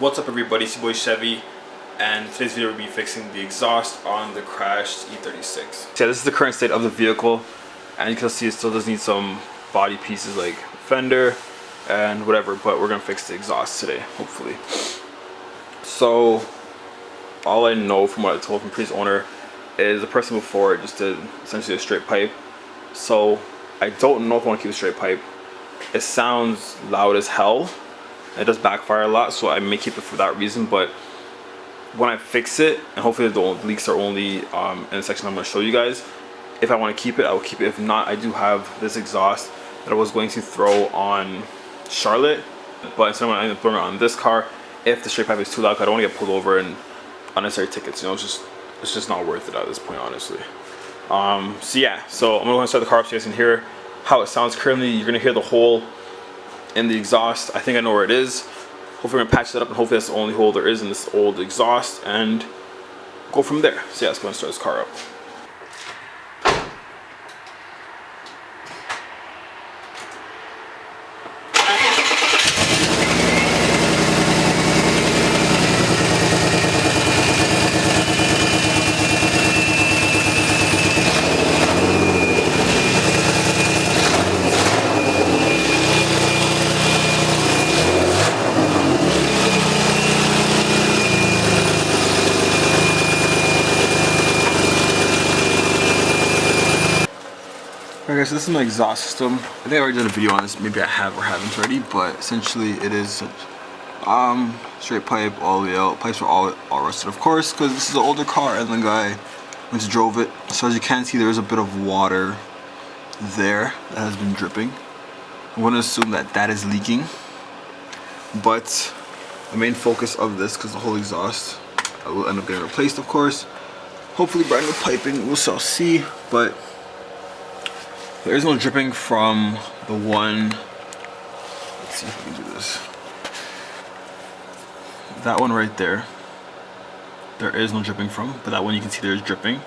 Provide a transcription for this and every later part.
What's up everybody, it's your boy Chevy, and today's video will be fixing the exhaust on the crashed E36. So yeah, this is the current state of the vehicle, and you can see it still does need some body pieces like fender and whatever, but we're gonna fix the exhaust today, hopefully. So all I know from what I told from previous owner is the person before just did essentially a straight pipe. So I don't know if I want to keep a straight pipe. It sounds loud as hell. It does backfire a lot, so I may keep it for that reason. But when I fix it, and hopefully the leaks are only in the section I'm going to show you guys, if I want to keep it, I will keep it. If not, I do have this exhaust that I was going to throw on Charlotte, but instead I'm going to end up throwing it on this car if the straight pipe is too loud. I don't want to get pulled over and unnecessary tickets. You know, it's just not worth it at this point, honestly. So yeah, so I'm going to start the car up so you guys can hear how it sounds currently. You're going to hear the hole in the exhaust. I think I know where it is. Hopefully we're gonna patch that up, and hopefully that's the only hole there is in this old exhaust, and go from there. So yeah, let's go and start this car up. Okay, so this is my exhaust system. I think I already did a video on this. Maybe I have or haven't already, but essentially it is straight pipe all the way out. Pipes are all rusted, of course, because this is an older car and the guy went to drove it. So as you can see, there is a bit of water there that has been dripping. I'm going to assume that that is leaking, but the main focus of this, because the whole exhaust will end up getting replaced, of course. Hopefully brand new piping, we shall see, but there is no dripping from the one. Let's see if we can do this. That one right there, there is no dripping from, but that one you can see there is dripping.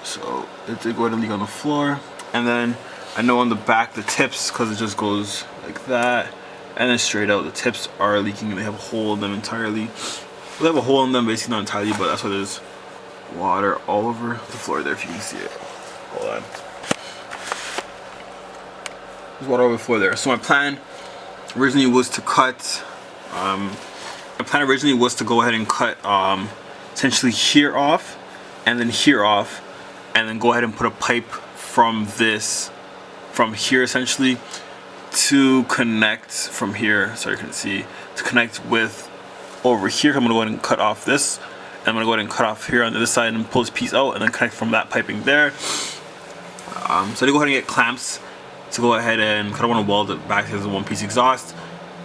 So it did go ahead and leak on the floor. And then I know on the back, the tips, because it just goes like that, and then straight out, the tips are leaking and they have a hole in them entirely. They have a hole in them, basically not entirely, but that's why there's water all over the floor there, if you can see it. Hold on. There's water over the floor there. So my plan originally was to cut, go ahead and cut essentially here off, and then here off, and then go ahead and put a pipe from here essentially to connect from here. Sorry, you can see, to connect with over here. I'm gonna go ahead and cut off this, and I'm gonna go ahead and cut off here on the other side and pull this piece out, and then connect from that piping there. So I did go ahead and get clamps to go ahead and, because I want to weld it back to the one-piece exhaust.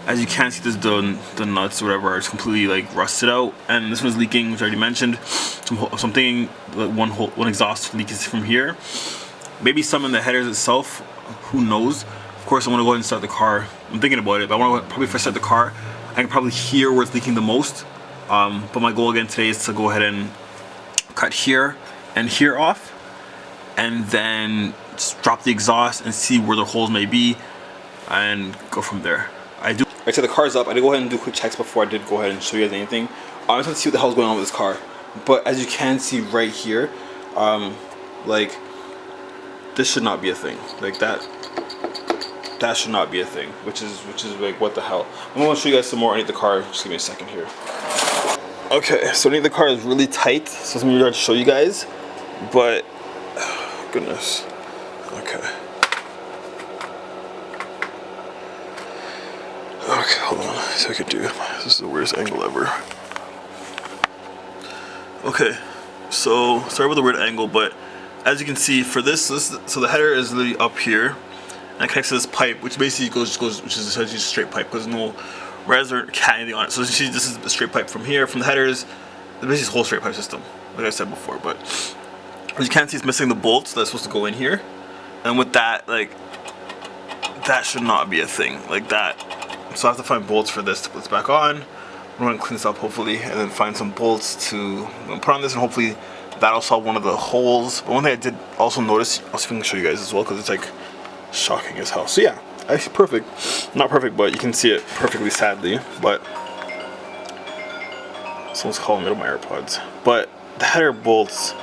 As you can see, the nuts or whatever are completely like rusted out, and this one's leaking, which I already mentioned. Something like one exhaust leak is from here. Maybe some in the headers itself. Who knows? Of course, I want to go ahead and start the car. I'm thinking about it, but I want to probably if I start the car, I can probably hear where it's leaking the most. But my goal again today is to go ahead and cut here and here off, and then just drop the exhaust and see where the holes may be and go from there. Right, so the car's up. I did go ahead and do quick checks before I did go ahead and show you guys anything. I'm just gonna see what the hell's going on with this car. But as you can see right here, like this should not be a thing. Like that should not be a thing. Which is like, what the hell? I'm gonna show you guys some more underneath the car. Just give me a second here. Okay, so underneath the car is really tight, so it's gonna be hard to show you guys. But goodness. Okay. Okay, hold on. See what I can do. This is the weirdest angle ever. Okay, so sorry about the weird angle, but as you can see, for this, so the header is literally up here, and it connects to this pipe, which basically goes, which is essentially a straight pipe, because no res or anything on it. So essentially, this is the straight pipe from here, from the headers. It's basically this whole straight pipe system, like I said before. But as you can see, it's missing the bolts that's supposed to go in here. And with that, like, that should not be a thing, like that. So I have to find bolts for this to put this back on. I'm going to clean this up hopefully, and then find some bolts to put on this, and hopefully that'll solve one of the holes. But one thing I did also notice, I'll see if I can show you guys as well, because it's like shocking as hell. So yeah, actually perfect. Not perfect, but you can see it perfectly, sadly. But Someone's calling me to my AirPods. But the header bolts,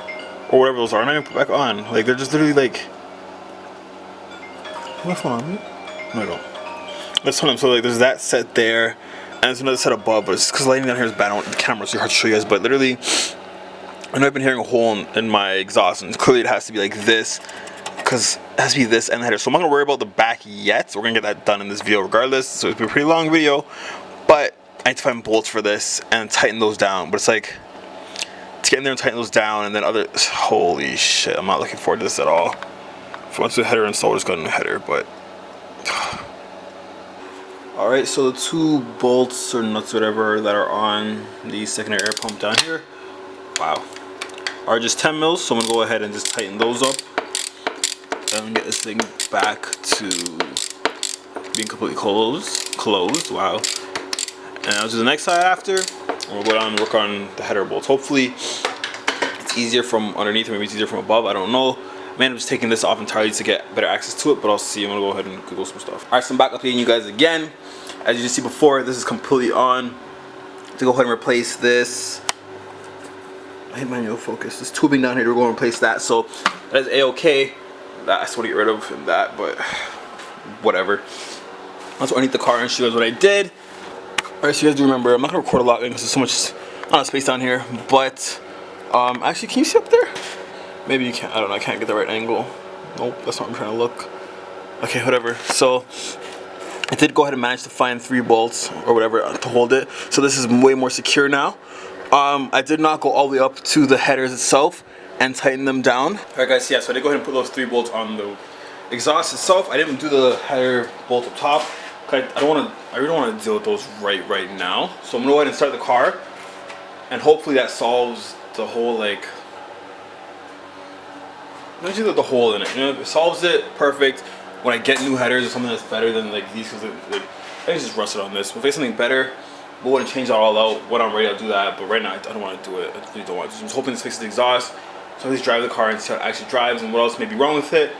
or whatever those are, I'm not even put back on. Like, they're just literally like... my phone on me? No, I don't. That's one of them. So like, there's that set there, and there's another set above. But it's because lighting down here is bad on the camera, so it's hard to show you guys. But literally, I know I've been hearing a hole in my exhaust, and clearly it has to be like this, because it has to be this and the header. So I'm not gonna worry about the back yet. We're gonna get that done in this video regardless. So it's been a pretty long video, but I need to find bolts for this and tighten those down. But it's like, to get in there and tighten those down, and then other... holy shit, I'm not looking forward to this at all. Once the header installed, just got a new header, but... Alright, so the 2 bolts or nuts, whatever, that are on the secondary air pump down here, wow, are just 10 mils. So I'm gonna go ahead and just tighten those up and get this thing back to being completely closed. Wow. And I'll do the next side after. We'll go down and work on the header bolts. Hopefully it's easier from underneath, or maybe it's easier from above, I don't know. Man, I'm just taking this off entirely to get better access to it, but I'll see. I'm gonna go ahead and Google some stuff. Alright, so I'm back updating you guys again. As you can see before, this is completely on. To go ahead and replace this. I hit manual focus. This tubing down here, we're going to replace that. So that is A-OK. That's what I get rid of in that, but whatever. That's what I need the car and show you guys what I did. Alright, so you guys do remember, I'm not gonna record a lot because there's so much not space down here, but actually, can you see up there? Maybe you can't. I don't know. I can't get the right angle. Nope, that's not what I'm trying to look. Okay, whatever. So I did go ahead and manage to find 3 bolts or whatever to hold it. So this is way more secure now. I did not go all the way up to the headers itself and tighten them down. Alright guys, yeah, so I did go ahead and put those 3 bolts on the exhaust itself. I didn't do the header bolt up top. I really don't want to deal with those right now. So I'm gonna go ahead and start the car, and hopefully that solves the whole like. Not just the hole in it. You know, if it solves it, perfect. When I get new headers or something that's better than like these, because I can just rust it on this. If it's something better, we'll want to change that all out. When I'm ready, I'll do that. But right now, I don't want to do it. I really don't want to. I'm just hoping this fixes the exhaust. So at least drive the car and see how it actually drives and what else may be wrong with it.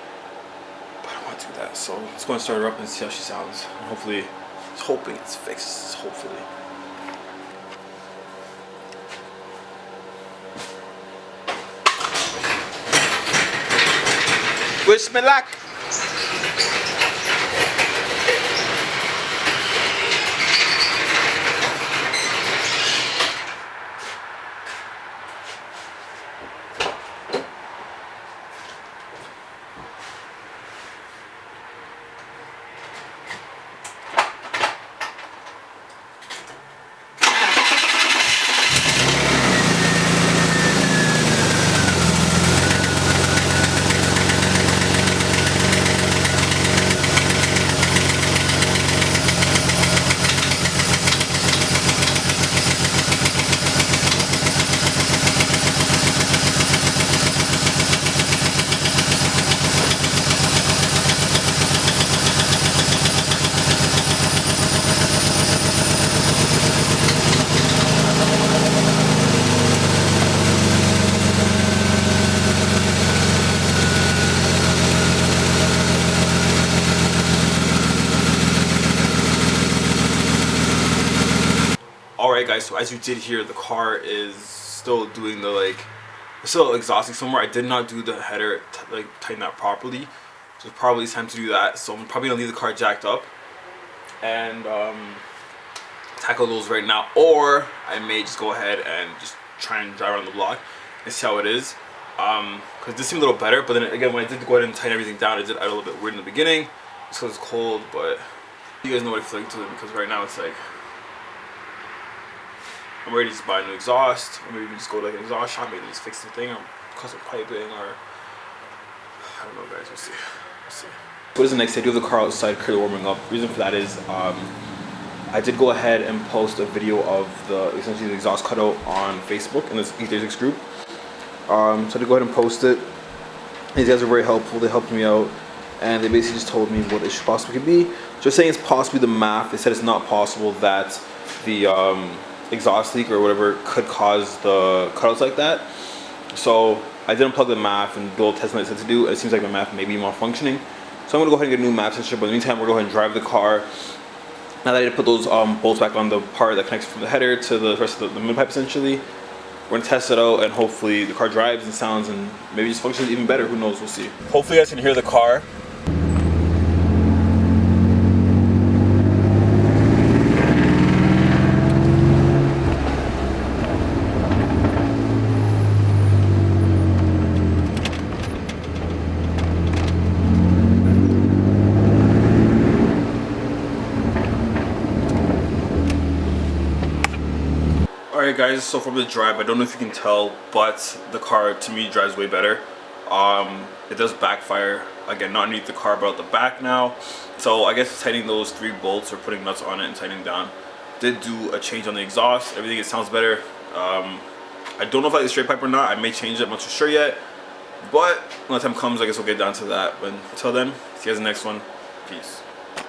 But I don't want to do that. So let's go and start her up and see how she sounds. And hopefully, just hoping it's fixed. Hopefully. Wish me luck. Alright guys, so as you did hear, the car is still doing the like, it's still exhausting somewhere. I did not do the header, tighten that properly. So probably it's time to do that. So I'm probably gonna leave the car jacked up and tackle those right now. Or I may just go ahead and just try and drive around the block and see how it is. Because this seemed a little better, but then again, when I did go ahead and tighten everything down, it did add a little bit weird in the beginning. Just because it's cold, but you guys know what I feel like to it, because right now it's like, I'm ready to just buy a new exhaust, or maybe just go to like an exhaust shop, maybe just fix the thing, or custom piping, or I don't know guys, we'll see. What is the next day? I do have the car outside currently warming up. The reason for that is I did go ahead and post a video of essentially the exhaust cutout on Facebook in this E36 group. So I did go ahead and post it. These guys are very helpful, they helped me out, and they basically just told me what it should possibly be. So they're saying it's possibly the math. They said it's not possible that the exhaust leak or whatever could cause the cutouts like that. So I did unplug the MAF and do a little testing that it said to do. It seems like the MAF may be malfunctioning. So I'm gonna go ahead and get a new MAF sensor, but in the meantime, we're going to go ahead and drive the car Now that I put those bolts back on the part that connects from the header to the rest of the mid pipe essentially, we're gonna test it out and hopefully the car drives and sounds and maybe just functions even better. Who knows? We'll see. Hopefully you guys can hear the car. Alright guys, so from the drive, I don't know if you can tell, but the car to me drives way better. It does backfire, again, not underneath the car, but at the back now. So I guess tightening those 3 bolts or putting nuts on it and tightening down did do a change on the exhaust. Everything, it sounds better. I don't know if I like the straight pipe or not. I may change it, I'm not too sure yet. But when the time comes, I guess we'll get down to that. But until then, see you guys in the next one. Peace.